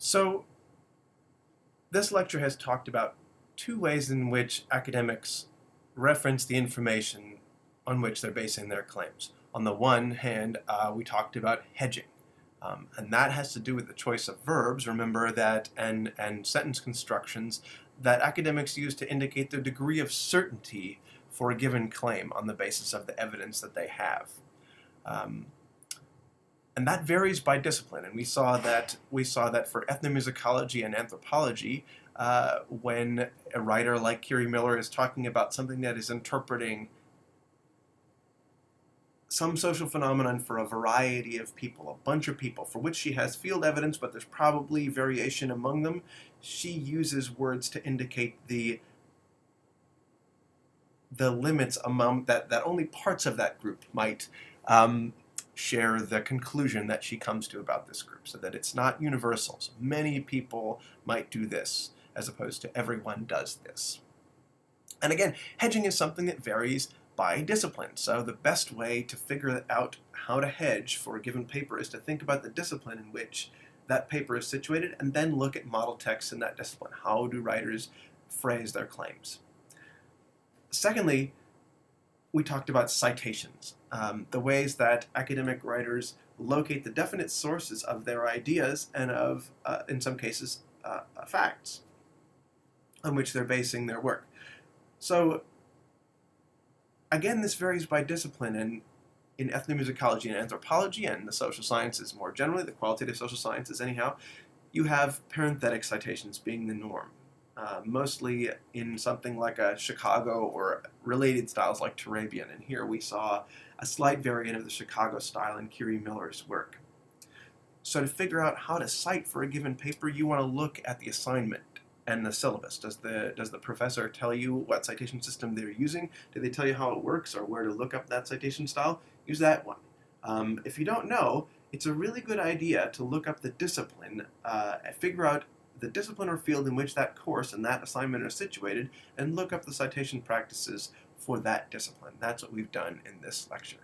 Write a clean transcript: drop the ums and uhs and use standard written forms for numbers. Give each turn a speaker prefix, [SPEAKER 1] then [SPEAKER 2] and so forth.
[SPEAKER 1] So this lecture has talked about two ways in which academics reference the information on which they're basing their claims. On the one hand, we talked about hedging, and that has to do with the choice of verbs, remember that, and sentence constructions that academics use to indicate their degree of certainty for a given claim on the basis of the evidence that they have. And that varies by discipline, and we saw that for ethnomusicology and anthropology, when a writer like Kiri Miller is talking about something that is interpreting some social phenomenon for a variety of people, a bunch of people, for which she has field evidence, but there's probably variation among them, she uses words to indicate the limits among that only parts of that group might share the conclusion that she comes to about this group, so that it's not universal. So many people might do this, as opposed to everyone does this. And again, hedging is something that varies by discipline. So the best way to figure out how to hedge for a given paper is to think about the discipline in which that paper is situated, and then look at model texts in that discipline. How do writers phrase their claims? Secondly, we talked about citations, the ways that academic writers locate the definite sources of their ideas and of, in some cases, facts on which they're basing their work. So, again, this varies by discipline, and in ethnomusicology and anthropology and the social sciences more generally, the qualitative social sciences anyhow, you have parenthetic citations being the norm. Mostly in something like a Chicago or related styles like Turabian, and here we saw a slight variant of the Chicago style in Kiri Miller's work. So to figure out how to cite for a given paper, you want to look at the assignment and the syllabus. Does the professor tell you what citation system they're using? Do they tell you how it works or where to look up that citation style? Use that one. If you don't know, it's a really good idea to look up the discipline and figure out the discipline or field in which that course and that assignment are situated, and look up the citation practices for that discipline. That's what we've done in this lecture.